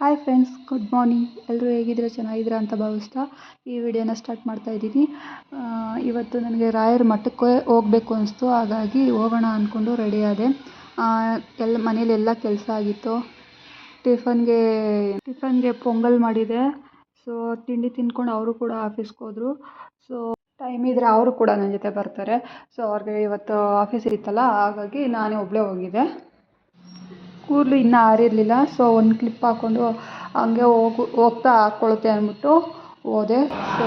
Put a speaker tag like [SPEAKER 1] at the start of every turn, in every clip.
[SPEAKER 1] Hi friends, good morning. ಎಲ್ಲರೂ ಹೇಗಿದ್ದೀರಾ? ಚೆನ್ನಾಗಿದ್ದೀರಾ ಅಂತ ಭಾವಿಸ್ತಾ ಈ ವಿಡಿಯೋನ ಸ್ಟಾರ್ಟ್ ಮಾಡ್ತಾ ಇದ್ದೀನಿ. ಇವತ್ತು ನನಗೆ ರಾಯರ ಮಠಕ್ಕೆ ಹೋಗಬೇಕು ಅನಿಸ್ತು. ಹಾಗಾಗಿ ಹೋಗೋಣ ಅಂದ್ಕೊಂಡು ರೆಡಿ ಆದೆ. ಮನೇಲಿ ಎಲ್ಲ ಕೆಲಸ ಆಗಿತ್ತು. ಟಿಫನ್ಗೆ ಪೊಂಗಲ್ ಮಾಡಿದೆ. ಸೊ ತಿಂಡಿ ತಿಂದ್ಕೊಂಡು ಅವರು ಕೂಡ ಆಫೀಸ್ಗೆ ಹೋದರು. ಸೊ ಟೈಮ್ ಇದ್ದರೆ ಅವರು ಕೂಡ ನನ್ನ ಜೊತೆ ಬರ್ತಾರೆ. ಸೊ ಅವ್ರಿಗೆ ಇವತ್ತು ಆಫೀಸ್ ಇತ್ತಲ್ಲ, ಹಾಗಾಗಿ ನಾನೇ ಒಬ್ಬಳೇ ಹೋಗಿದ್ದೆ. ಕೂದಲು ಇನ್ನೂ ಆರಿರಲಿಲ್ಲ. ಸೊ ಒಂದು ಕ್ಲಿಪ್ ಹಾಕ್ಕೊಂಡು ಹಂಗೆ ಹೋಗ್ತಾ ಹಾಕ್ಕೊಳ್ಳುತ್ತೆ ಅಂದ್ಬಿಟ್ಟು ಹೋದೆ. ಸೊ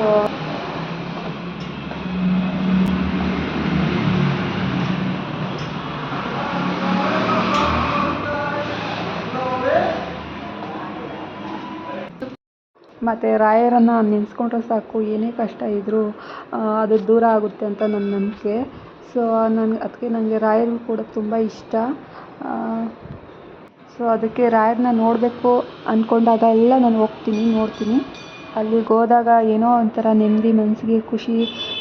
[SPEAKER 1] ಮತ್ತು ರಾಯರನ್ನು ನೆನೆಸ್ಕೊಂಡ್ರೆ ಸಾಕು, ಏನೇ ಕಷ್ಟ ಇದ್ದರೂ ಅದು ದೂರ ಆಗುತ್ತೆ ಅಂತ ನನ್ನ ನಂಬಿಕೆ. ಸೊ ಅದಕ್ಕೆ ನನಗೆ ರಾಯರು ಕೂಡ ತುಂಬ ಇಷ್ಟ. ಸೊ ಅದಕ್ಕೆ ರಾಯರನ್ನ ನೋಡಬೇಕು ಅಂದ್ಕೊಂಡಾಗ ಎಲ್ಲ ನಾನು ನೋಡ್ತೀನಿ. ಅಲ್ಲಿಗೆ ಹೋದಾಗ ಏನೋ ಒಂಥರ ನೆಮ್ಮದಿ, ಮನಸ್ಸಿಗೆ ಖುಷಿ.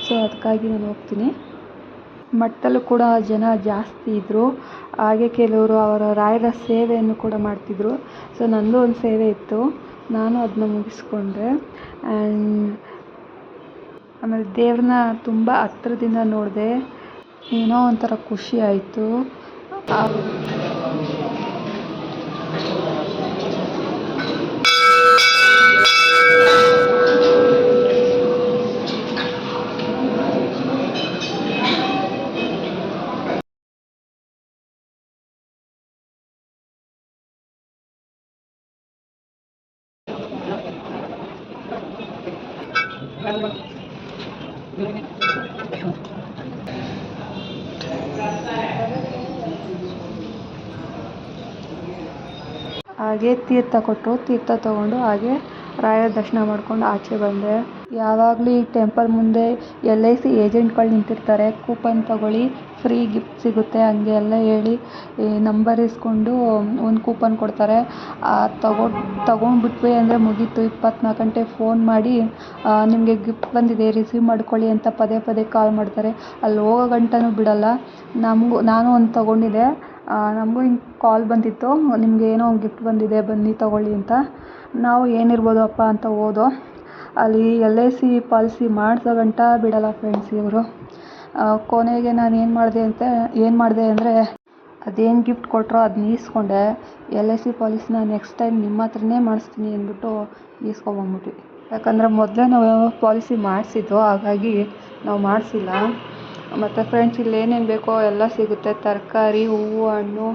[SPEAKER 1] ಸೊ ಅದಕ್ಕಾಗಿ ನಾನು ಹೋಗ್ತೀನಿ. ಮಠದಲ್ಲೂ ಕೂಡ ಜನ ಜಾಸ್ತಿ ಇದ್ದರು. ಹಾಗೆ ಕೆಲವರು ಅವರ ರಾಯರ ಸೇವೆಯನ್ನು ಕೂಡ ಮಾಡ್ತಿದ್ರು. ಸೊ ನನ್ನದು ಒಂದು ಸೇವೆ ಇತ್ತು, ನಾನು ಅದನ್ನ ಮುಗಿಸ್ಕೊಂಡೆ. ಆಮೇಲೆ ದೇವ್ರನ್ನ ತುಂಬ ಹತ್ರದಿಂದ ನೋಡಿದೆ. ಏನೋ ಒಂಥರ ಖುಷಿ ಆಯಿತು. ಹಾಗೆ ತೀರ್ಥ ಕೊಟ್ಟರು. ತೀರ್ಥ ತೊಗೊಂಡು ಹಾಗೆ ರಾಯರ ದರ್ಶನ ಮಾಡ್ಕೊಂಡು ಆಚೆ ಬಂದೆ. ಯಾವಾಗಲೂ ಈ ಟೆಂಪಲ್ ಮುಂದೆ LIC ಏಜೆಂಟ್ಗಳು ನಿಂತಿರ್ತಾರೆ. ಕೂಪನ್ ತೊಗೊಳ್ಳಿ, ಫ್ರೀ ಗಿಫ್ಟ್ ಸಿಗುತ್ತೆ ಹಂಗೆ ಎಲ್ಲ ಹೇಳಿ ನಂಬರ್ ಇಸ್ಕೊಂಡು ಒಂದು ಕೂಪನ್ ಕೊಡ್ತಾರೆ. ತೊಗೊಂಡ್ಬಿಟ್ವಿ ಅಂದರೆ ಮುಗೀತು. 24 ಗಂಟೆ ಫೋನ್ ಮಾಡಿ ನಿಮಗೆ ಗಿಫ್ಟ್ ಬಂದಿದೆ, ರಿಸೀವ್ ಮಾಡ್ಕೊಳ್ಳಿ ಅಂತ ಪದೇ ಪದೇ ಕಾಲ್ ಮಾಡ್ತಾರೆ. ಅಲ್ಲಿ ಹೋಗೋ ಗಂಟನೂ ಬಿಡೋಲ್ಲ. ನಾನು ಒಂದು ತೊಗೊಂಡಿದ್ದೆ. ನಮಗೂ ಹಿಂಗೆ ಕಾಲ್ ಬಂದಿತ್ತು, ನಿಮಗೆ ಏನೋ ಒಂದು ಗಿಫ್ಟ್ ಬಂದಿದೆ, ಬನ್ನಿ ತೊಗೊಳ್ಳಿ ಅಂತ. ನಾವು ಏನಿರ್ಬೋದು ಅಪ್ಪ ಅಂತ ಹೋದೋ. ಅಲ್ಲಿ LIC ಪಾಲಿಸಿ ಮಾಡಿಸೋ ಗಂಟ ಬಿಡೋಲ್ಲ ಫ್ರೆಂಡ್ಸ್ ಇವರು. ಕೊನೆಗೆ ನಾನು ಏನು ಮಾಡಿದೆ ಅಂದರೆ ಅದೇನು ಗಿಫ್ಟ್ ಕೊಟ್ಟರೋ ಅದನ್ನ ಈಸ್ಕೊಂಡೆ. LIC ಪಾಲಿಸಿನ ನೆಕ್ಸ್ಟ್ ಟೈಮ್ ನಿಮ್ಮ ಹತ್ರನೇ ಮಾಡಿಸ್ತೀನಿ ಅಂದ್ಬಿಟ್ಟು ಈಸ್ಕೊಬಂದ್ಬಿಟ್ವಿ. ಯಾಕಂದರೆ ಮೊದಲೇ ನಾವು ಪಾಲಿಸಿ ಮಾಡಿಸಿದ್ದು, ಹಾಗಾಗಿ ನಾವು ಮಾಡಿಸಿಲ್ಲ. ಮತ್ತು ಫ್ರೆಂಡ್ಸ್, ಇಲ್ಲಿ ಏನೇನು ಬೇಕೋ ಎಲ್ಲ ಸಿಗುತ್ತೆ. ತರಕಾರಿ, ಹೂವು, ಹಣ್ಣು,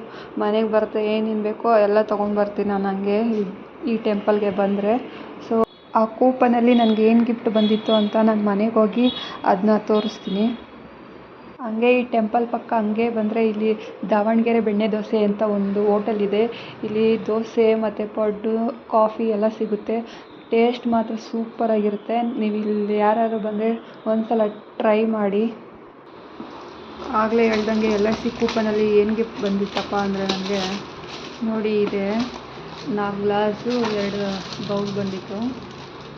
[SPEAKER 1] ಮನೆಗೆ ಬರುತ್ತೆ ಏನೇನು ಬೇಕೋ ಎಲ್ಲ ತೊಗೊಂಡ್ಬರ್ತೀನಿ ನಾನು ಹಂಗೆ ಈ ಟೆಂಪಲ್ಗೆ ಬಂದರೆ. ಸೊ ಆ ಕೂಪನಲ್ಲಿ ನನಗೆ ಏನು ಗಿಫ್ಟ್ ಬಂದಿತ್ತು ಅಂತ ನಾನು ಮನೆಗೆ ಹೋಗಿ ಅದನ್ನ ತೋರಿಸ್ತೀನಿ. ಹಂಗೆ ಈ ಟೆಂಪಲ್ ಪಕ್ಕ ಹಂಗೆ ಬಂದರೆ ಇಲ್ಲಿ ದಾವಣಗೆರೆ ಬೆಣ್ಣೆ ದೋಸೆ ಅಂತ ಒಂದು ಹೋಟೆಲ್ ಇದೆ. ಇಲ್ಲಿ ದೋಸೆ ಮತ್ತು ಪಡ್ಡು, ಕಾಫಿ ಎಲ್ಲ ಸಿಗುತ್ತೆ. ಟೇಸ್ಟ್ ಮಾತ್ರ ಸೂಪರಾಗಿರುತ್ತೆ. ನೀವು ಇಲ್ಲಿ ಯಾರು ಬಂದರೆ ಒಂದು ಸಲ ಟ್ರೈ ಮಾಡಿ. ಆಗಲೇ ಹೇಳ್ದಂಗೆ LIC ಕೂಪನಲ್ಲಿ ಏನು ಗಿಫ್ಟ್ ಬಂದಿತ್ತಪ್ಪ ಅಂದರೆ ನನಗೆ ನೋಡಿ, ಇದೆ 4 ಗ್ಲಾಸು 2 ಬೌಲ್ ಬಂದಿತ್ತು.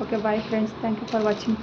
[SPEAKER 1] Okay, bye friends, thank you for watching.